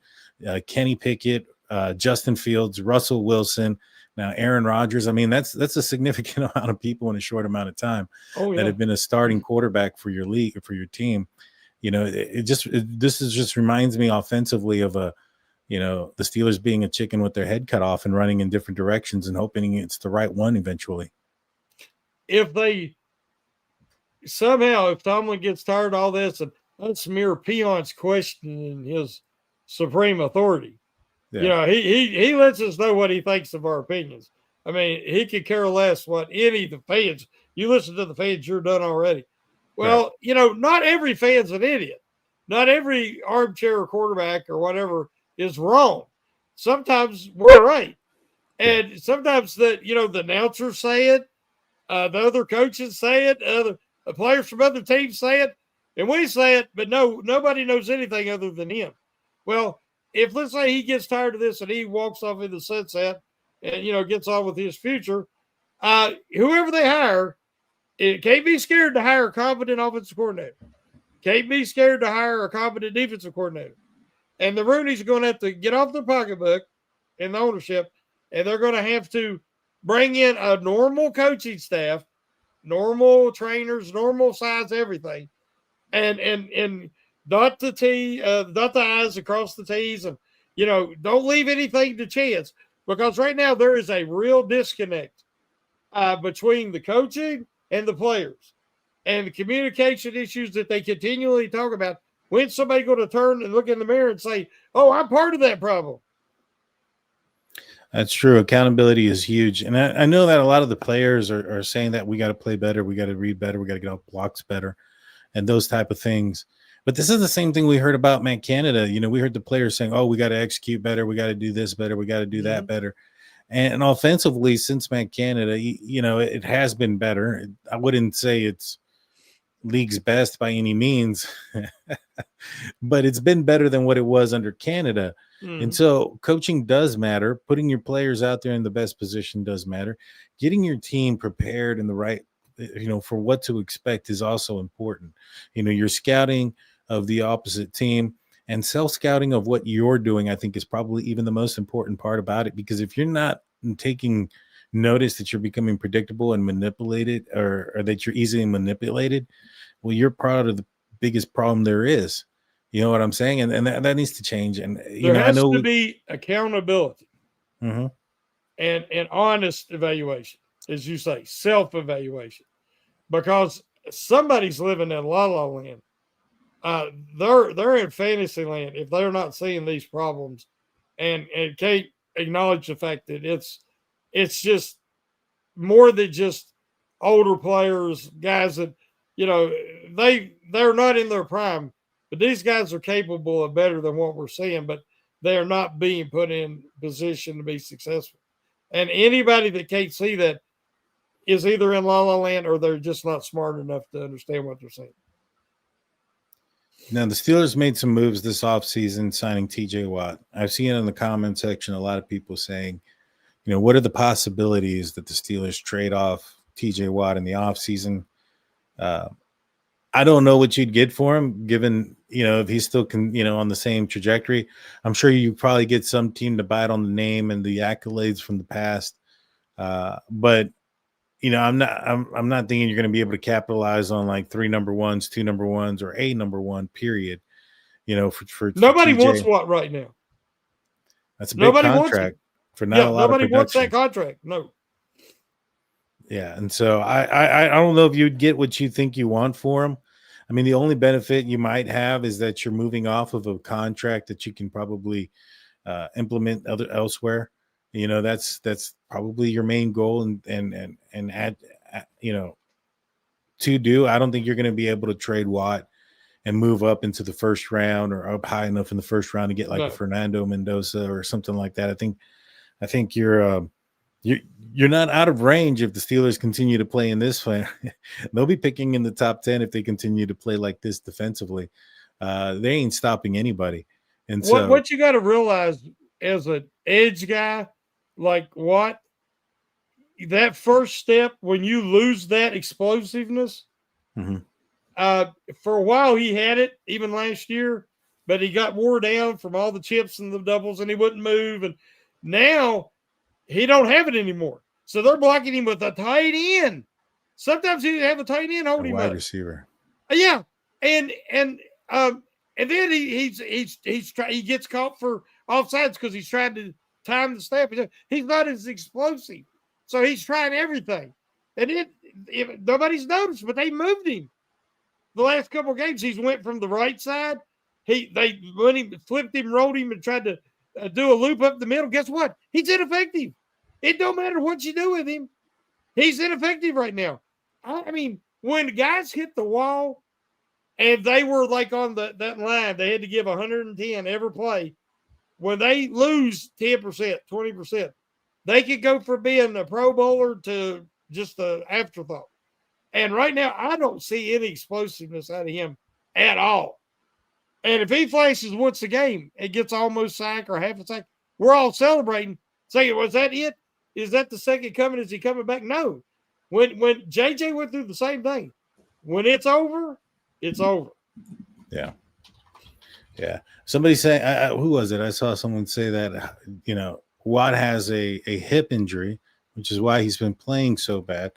Kenny Pickett, Justin Fields, Russell Wilson, now Aaron Rodgers. I mean, that's a significant amount of people in a short amount of time that have been a starting quarterback for your league or for your team. This just reminds me offensively of the Steelers being a chicken with their head cut off and running in different directions and hoping it's the right one eventually. If Tomlin gets tired of all this, and that's mere peons questioning his supreme authority. He lets us know what he thinks of our opinions. I mean, he could care less what any of the fans. You listen to the fans, you're done already. Well, not every fan's an idiot. Not every armchair quarterback or whatever is wrong. Sometimes we're right. And sometimes the announcers say it, the other coaches say it, the players from other teams say it, and we say it, but nobody knows anything other than him. Well, if let's say he gets tired of this and he walks off in the sunset and gets on with his future, whoever they hire, it can't be scared to hire a competent offensive coordinator. Can't be scared to hire a competent defensive coordinator. And the Rooney's are going to have to get off their pocketbook and the ownership, and they're going to have to bring in a normal coaching staff, normal trainers, normal size, everything, and dot the I's across the T's, and don't leave anything to chance, because right now there is a real disconnect between the coaching and the players, and the communication issues that they continually talk about. When's somebody going to turn and look in the mirror and say, "Oh, I'm part of that problem"? That's true. Accountability is huge. And I know that a lot of the players are saying that we got to play better, we got to read better, we got to get off blocks better, and those type of things. But this is the same thing we heard about Matt Canada. We heard the players saying, "Oh, we got to execute better, we got to do this better, we got to do that better." And offensively, since Matt Canada, it has been better. I wouldn't say it's league's best by any means, but it's been better than what it was under Canada. And so coaching does matter. Putting your players out there in the best position does matter. Getting your team prepared in the right, for what to expect is also important. Your scouting of the opposite team and self-scouting of what you're doing, I think, is probably even the most important part about it, because if you're not taking notice that you're becoming predictable and manipulated, or that you're easily manipulated, well, you're part of the biggest problem there is. You know what I'm saying? And that needs to change. And there has to be accountability and honest evaluation, as you say, self-evaluation, because somebody's living in la la land. They're in fantasy land if they're not seeing these problems and can't acknowledge the fact that it's just more than just older players, guys that they're not in their prime, but these guys are capable of better than what we're seeing, but they are not being put in position to be successful. And anybody that can't see that is either in la la land or they're just not smart enough to understand what they're saying. Now, the Steelers made some moves this offseason, signing TJ Watt. I've seen in the comment section a lot of people saying, what are the possibilities that the Steelers trade off TJ Watt in the offseason? I don't know what you'd get for him, given, if he's still on the same trajectory. I'm sure you probably get some team to bite on the name and the accolades from the past. But I'm not thinking you're going to be able to capitalize on like 3 number ones, 2 number ones, or a number one, period. For nobody TJ. wants Watt right now. That's a big contract for not a lot of production. Nobody wants that contract. No. Yeah, and so I don't know if you'd get what you think you want for him. I mean, the only benefit you might have is that you're moving off of a contract that you can probably implement elsewhere. That's probably your main goal, and add, to do. I don't think you're going to be able to trade Watt and move up into the first round or up high enough in the first round to get like a Fernando Mendoza or something like that. I think you're not out of range if the Steelers continue to play in this way. They'll be picking in the top 10 if they continue to play like this defensively. They ain't stopping anybody. And what you got to realize as an edge guy like Watt, that first step when you lose that explosiveness, for a while he had it even last year, but he got wore down from all the chips and the doubles and he wouldn't move. And now he don't have it anymore. So they're blocking him with a tight end. Sometimes he have a tight end holding him wide up. receiver. Yeah. And then he gets caught for offsides because he's trying to time the snap. He's not as explosive. So he's trying everything. And nobody's noticed, but they moved him. The last couple of games, he's went from the right side. They flipped him, rolled him, and tried to do a loop up the middle. Guess what? He's ineffective. It don't matter what you do with him. He's ineffective right now. I mean, when guys hit the wall and they were like on that line, they had to give 110 every play. When they lose 10%, 20%, they could go from being a Pro Bowler to just an afterthought. And right now, I don't see any explosiveness out of him at all. And if he flashes once a game and gets almost sack or half a sack, we're all celebrating, saying, was that it? Is that the second coming? Is he coming back? No. When JJ went through the same thing, when it's over, it's over. Yeah. Yeah. Somebody say, who was it? I saw someone say that, Watt has a hip injury, which is why he's been playing so bad.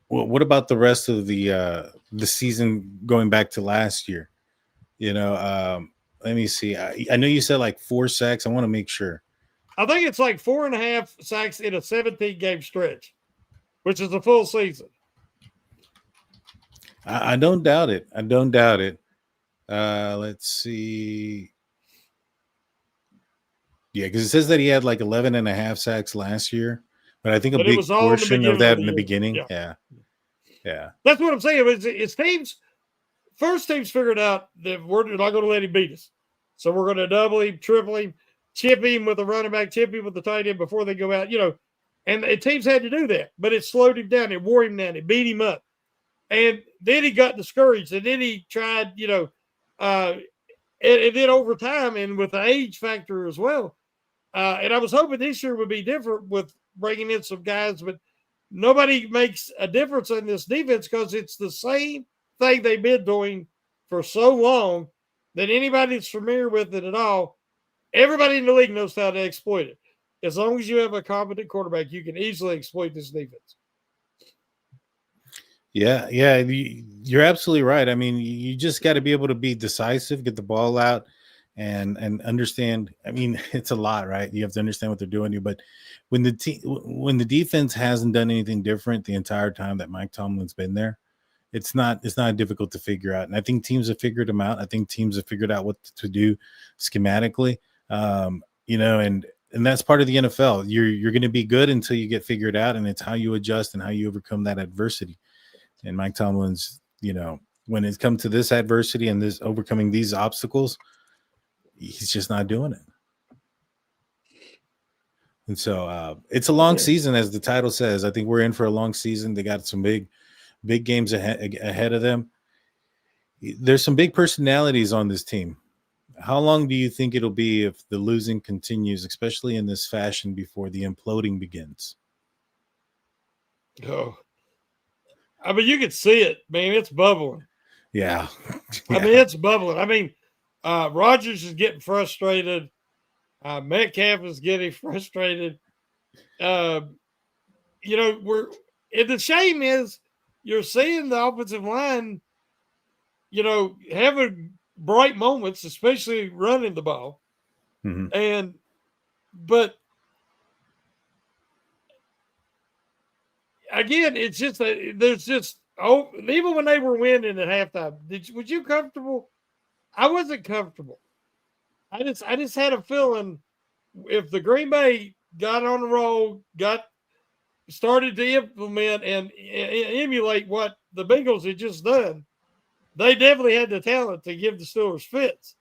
What about the rest of the season going back to last year? Let me see. I know you said like 4 sacks. I want to make sure. I think it's like 4.5 sacks in a 17-game stretch, which is a full season. I don't doubt it. I don't doubt it. Let's see. Yeah, because it says that he had like 11.5 sacks last year, but I think a big portion of that in the beginning. Yeah. That's what I'm saying. It's teams. First teams figured out that we're not going to let him beat us, so we're going to double him, triple him, chip him with the running back, chip him with the tight end before they go out. And teams had to do that, but it slowed him down, it wore him down, it beat him up, and then he got discouraged, and then he tried, and then over time and with the age factor as well. And I was hoping this year would be different with bringing in some guys, but nobody makes a difference in this defense because it's the same thing they've been doing for so long that anybody that's familiar with it at all, everybody in the league knows how to exploit it. As long as you have a competent quarterback, you can easily exploit this defense. Yeah, you're absolutely right. I mean, you just got to be able to be decisive, get the ball out, and understand. I mean, it's a lot, right? You have to understand what they're doing. But when the defense hasn't done anything different the entire time that Mike Tomlin's been there, it's not difficult to figure out. And I think teams have figured them out. I think teams have figured out what to do schematically. And that's part of the NFL. You're going to be good until you get figured out, and it's how you adjust and how you overcome that adversity. And Mike Tomlin's, when it comes to this adversity and this overcoming these obstacles, he's just not doing it. And so it's a long season, as the title says. I think we're in for a long season. They got some big games ahead of them. There's some big personalities on this team. How long do you think it'll be if the losing continues, especially in this fashion, before the imploding begins? Oh, I mean, you can see it, man. It's bubbling. Yeah. I mean, it's bubbling. I mean, Rodgers is getting frustrated. Metcalf is getting frustrated. The shame is you're seeing the offensive line, having bright moments, especially running the ball. Mm-hmm. But again, it's just that there's just even when they were winning at halftime, was you comfortable? I wasn't comfortable. I just had a feeling if the Green Bay got on the roll, started to implement and emulate what the Bengals had just done, they definitely had the talent to give the Steelers fits.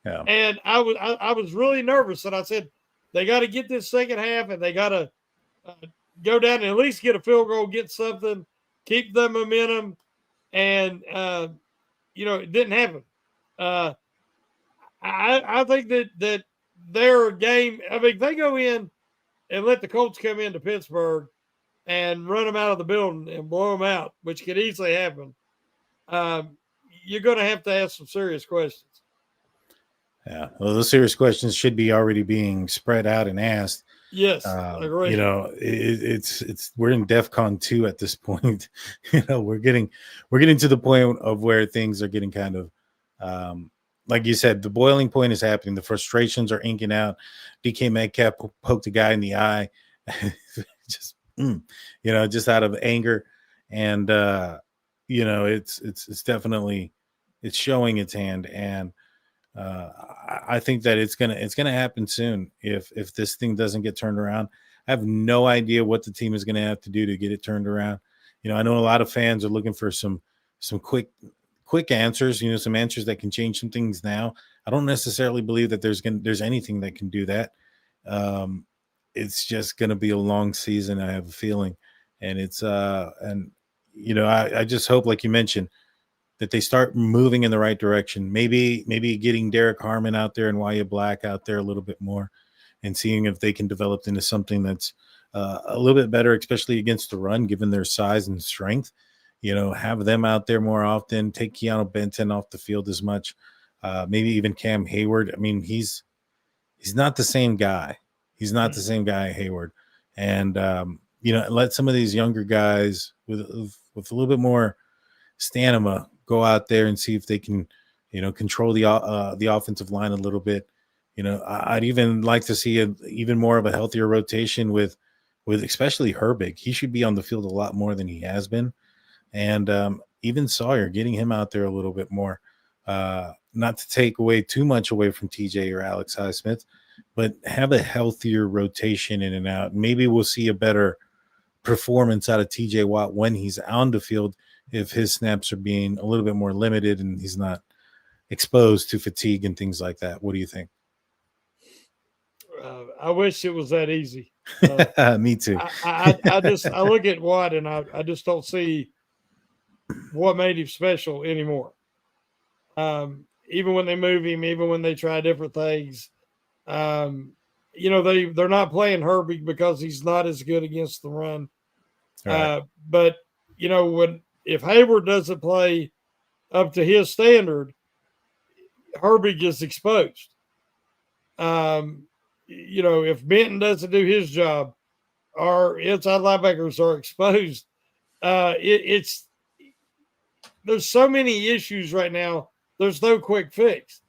Yeah. And I was really nervous, and I said they got to get this second half, and they got to go down and at least get a field goal, get something, keep the momentum, and it didn't happen. I think that their game. I mean, they go in and let the Colts come into Pittsburgh and run them out of the building and blow them out, which could easily happen. You're going to have ask some serious questions. Yeah, well, those serious questions should be already being spread out and asked. Yes, I agree. It's we're in DEFCON 2 at this point. We're getting to the point of where things are getting kind of, like you said, the boiling point is happening. The frustrations are inking out. DK Metcalf poked a guy in the eye, just out of anger, and it's definitely showing its hand. And I think that it's gonna happen soon if this thing doesn't get turned around. I have no idea what the team is gonna have to do to get it turned around. I know a lot of fans are looking for some quick answers, some answers that can change some things now. I don't necessarily believe that there's anything that can do that. It's just going to be a long season, I have a feeling. And I just hope, like you mentioned, that they start moving in the right direction. Maybe getting Derek Harmon out there and Wyatt Black out there a little bit more, and seeing if they can develop into something that's a little bit better, especially against the run, given their size and strength. Have them out there more often. Take Keanu Benton off the field as much. Maybe even Cam Hayward. I mean, he's not the same guy. He's not the same guy, Hayward. And let some of these younger guys with a little bit more stamina go out there and see if they can, control the offensive line a little bit. I'd even like to see even more of a healthier rotation with especially Herbig. He should be on the field a lot more than he has been. And even Sawyer, getting him out there a little bit more, not to take away too much away from TJ or Alex Highsmith, but have a healthier rotation in and out. Maybe we'll see a better performance out of TJ Watt when he's on the field, if his snaps are being a little bit more limited and he's not exposed to fatigue and things like that. What do you think? I wish it was that easy. Me too. I look at Watt and I just don't see what made him special anymore. Even when they move him, even when they try different things, they're not playing Herbig because he's not as good against the run. Right. But if Hayward doesn't play up to his standard, Herbig is exposed. If Benton doesn't do his job, our inside linebackers are exposed. There's so many issues right now. There's no quick fix.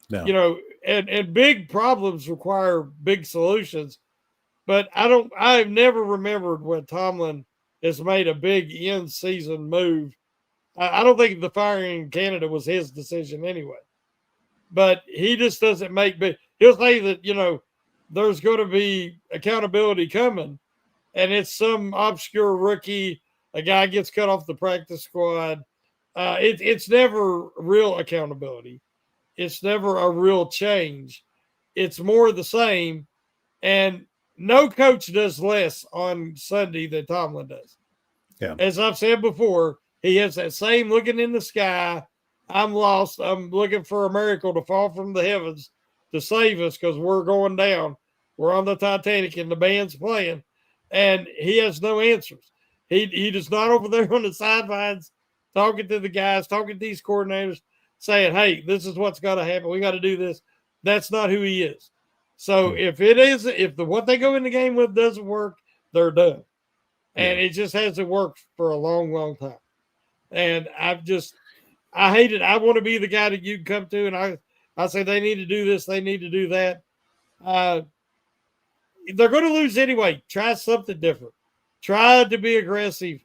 No. And big problems require big solutions. But I've never remembered when Tomlin has made a big in-season move. I don't think the firing in Canada was his decision anyway. But he just doesn't make big. He'll say that, there's going to be accountability coming, and it's some obscure rookie, a guy gets cut off the practice squad. It's never real accountability. It's never a real change. It's more the same. And no coach does less on Sunday than Tomlin does. Yeah. As I've said before, he has that same looking in the sky. I'm lost. I'm looking for a miracle to fall from the heavens to save us because we're going down. We're on the Titanic and the band's playing. And he has no answers. He is not over there on the sidelines talking to the guys, talking to these coordinators, saying, hey, this is what's got to happen. We got to do this. That's not who he is. So if what they go in the game with doesn't work, they're done. And it just hasn't worked for a long, long time. And I hate it. I want to be the guy that you can come to, and I say they need to do this, they need to do that. They're going to lose anyway. Try something different. Try to be aggressive.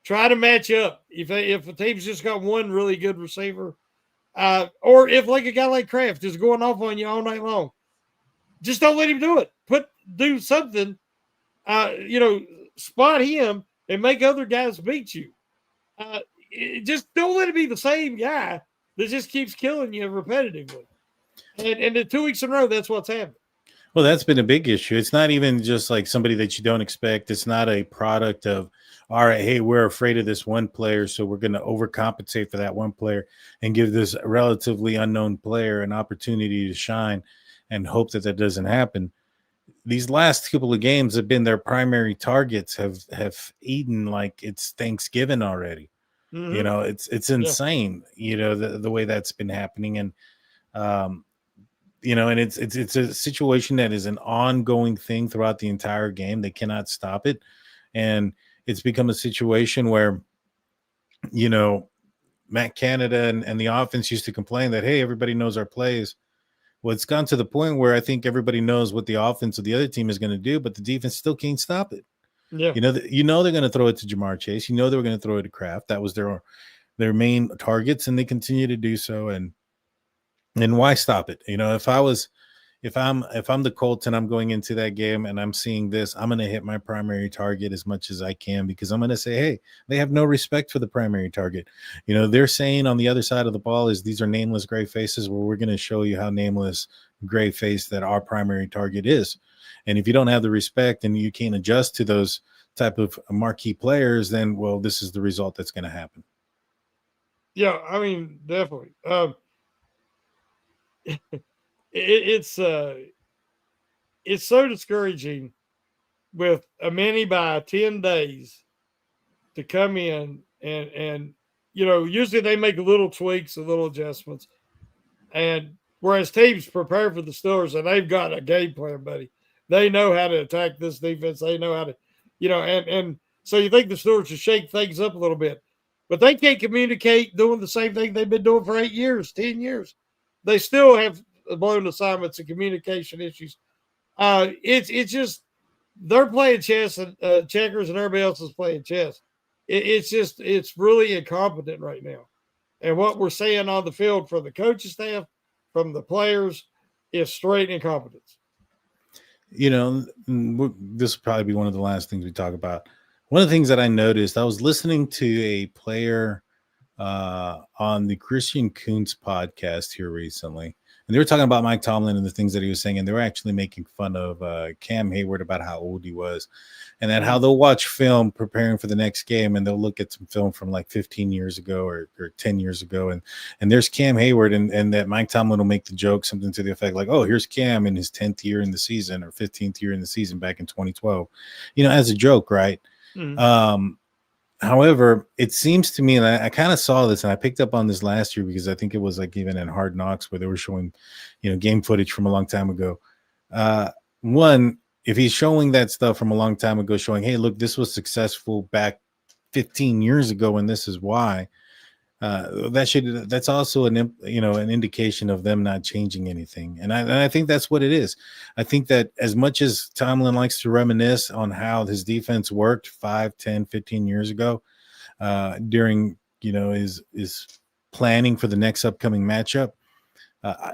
Try to match up. If a team's just got one really good receiver, or if like a guy like Kraft is going off on you all night long, just don't let him do it. Do something. Spot him and make other guys beat you. Just don't let it be the same guy that just keeps killing you repetitively. And the 2 weeks in a row, that's what's happened. Well, that's been a big issue. It's not even just like somebody that you don't expect. It's not a product of, all right, hey, we're afraid of this one player, so we're going to overcompensate for that one player and give this relatively unknown player an opportunity to shine and hope that doesn't happen. These last couple of games have been their primary targets have eaten like it's Thanksgiving already. Mm-hmm. It's insane, the way that's been happening. And, and it's a situation that is an ongoing thing throughout the entire game. They cannot stop it. And it's become a situation where, Matt Canada and the offense used to complain that, hey, everybody knows our plays. Well, it's gone to the point where I think everybody knows what the offense of the other team is going to do, but the defense still can't stop it. Yeah. They're going to throw it to Jamar Chase. They were going to throw it to Kraft. That was their main targets, and they continue to do so. And why stop it? If if I'm the Colts and I'm going into that game and I'm seeing this, I'm going to hit my primary target as much as I can, because I'm going to say, hey, they have no respect for the primary target. They're saying on the other side of the ball is these are nameless gray faces. Well, we're going to show you how nameless gray face that our primary target is. And if you don't have the respect and you can't adjust to those type of marquee players, then, well, this is the result that's going to happen. Yeah, I mean, definitely. It's so discouraging with a mini by 10 days to come in and usually they make little tweaks and little adjustments. And whereas teams prepare for the Steelers and they've got a game plan, buddy. They know how to attack this defense. They know how to, and so you think the Steelers should shake things up a little bit. But they can't communicate doing the same thing they've been doing for 8 years, 10 years. They still have blown assignments and communication issues. It's just they're playing chess and checkers, and everybody else is playing chess. It's really incompetent right now. And what we're seeing on the field from the coaching staff, from the players, is straight incompetence. This will probably be one of the last things we talk about. One of the things that I noticed, I was listening to a player on the Christian Kuntz podcast here recently, and they were talking about Mike Tomlin and the things that he was saying, and they were actually making fun of Cam Hayward about how old he was, and then how they'll watch film preparing for the next game, and they'll look at some film from like 15 years ago or 10 years ago, and there's Cam Hayward, and that Mike Tomlin will make the joke, something to the effect like, oh, here's Cam in his 10th year in the season or 15th year in the season back in 2012, as a joke, right? Mm-hmm. However, it seems to me, and I kind of saw this, and I picked up on this last year because I think it was like even in Hard Knocks where they were showing, game footage from a long time ago. One, if he's showing that stuff from a long time ago, showing, hey, look, this was successful back 15 years ago, and this is why. That's also an indication of them not changing anything. And I think that's what it is. I think that as much as Tomlin likes to reminisce on how his defense worked 5, 10, 15 years ago, during, his planning for the next upcoming matchup,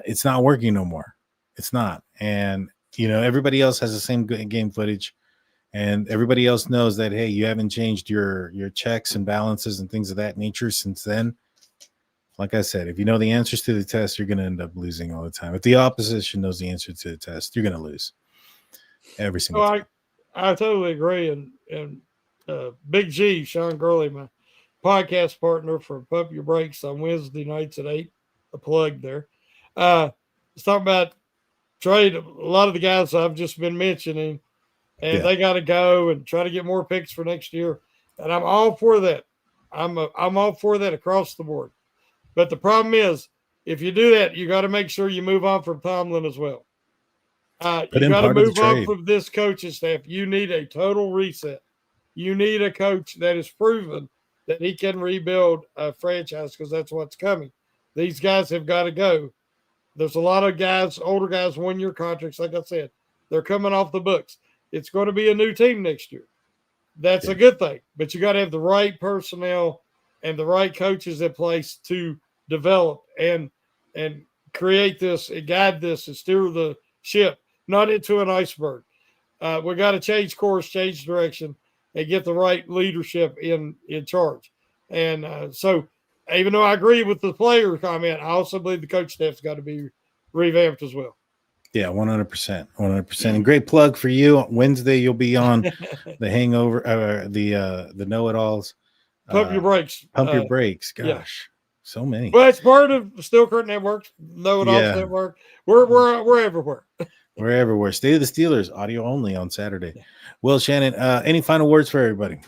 it's not working no more. It's not. And, everybody else has the same game footage. And everybody else knows that, hey, you haven't changed your checks and balances and things of that nature since then. Like I said, if you know the answers to the test, you're going to end up losing all the time. If the opposition knows the answer to the test, you're going to lose every single time. I totally agree. And Big G, Sean Gurley, my podcast partner for Pump Your Brakes on Wednesday nights at 8, a plug there. Let's talk about trade. A lot of the guys I've just been mentioning, and they got to go and try to get more picks for next year. And I'm all for that. I'm all for that across the board. But the problem is, if you do that, you got to make sure you move on from Tomlin as well. You got to move on from this coaching staff. You need a total reset. You need a coach that is proven that he can rebuild a franchise, because that's what's coming. These guys have got to go. There's a lot of guys, older guys, 1-year contracts. Like I said, they're coming off the books. It's going to be a new team next year. That's a good thing. But you got to have the right personnel and the right coaches in place to develop and create this and guide this and steer the ship, not into an iceberg. We got to change course, change direction, and get the right leadership in charge. And so even though I agree with the player comment, I also believe the coach staff's got to be revamped as well. Yeah, 100%, 100%. And great plug for you. Wednesday, you'll be on the Hangover, the Know-It-Alls. Pump Your Brakes. Pump Your Brakes. Gosh, so many. Well, it's part of Steel Curtain Network, Know-It-Alls Network. We're everywhere. We're everywhere. State of the Steelers, audio only on Saturday. Well, Shannon, any final words for everybody?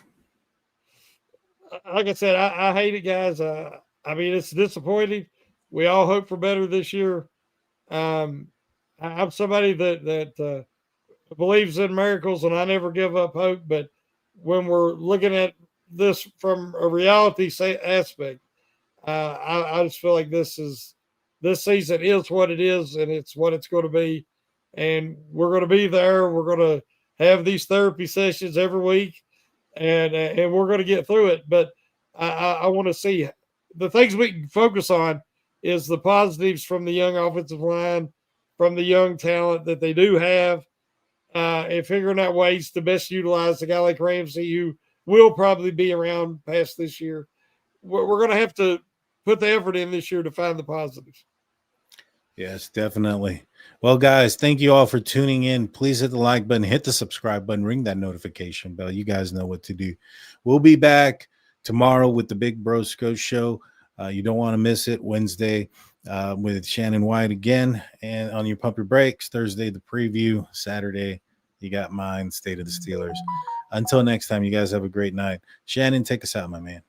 Like I said, I hate it, guys. I mean, it's disappointing. We all hope for better this year. I'm somebody that believes in miracles, and I never give up hope. But when we're looking at this from a reality aspect, I just feel like this season is what it is, and it's what it's going to be. And we're going to be there. We're going to have these therapy sessions every week, and we're going to get through it. But I want to see the things we can focus on is the positives from the young offensive line, from the young talent that they do have, and figuring out ways to best utilize a guy like Ramsey, who will probably be around past this year. We're going to have to put the effort in this year to find the positives. Yes, definitely. Well, guys, thank you all for tuning in. Please hit the like button, hit the subscribe button, ring that notification bell. You guys know what to do. We'll be back tomorrow with the Big Bro Scout Show. You don't want to miss it. Wednesday with Shannon White again, and on your Pump Your Brakes. Thursday, the preview. Saturday, you got mine, State of the Steelers. Until next time, you guys have a great night. Shannon, take us out, my man.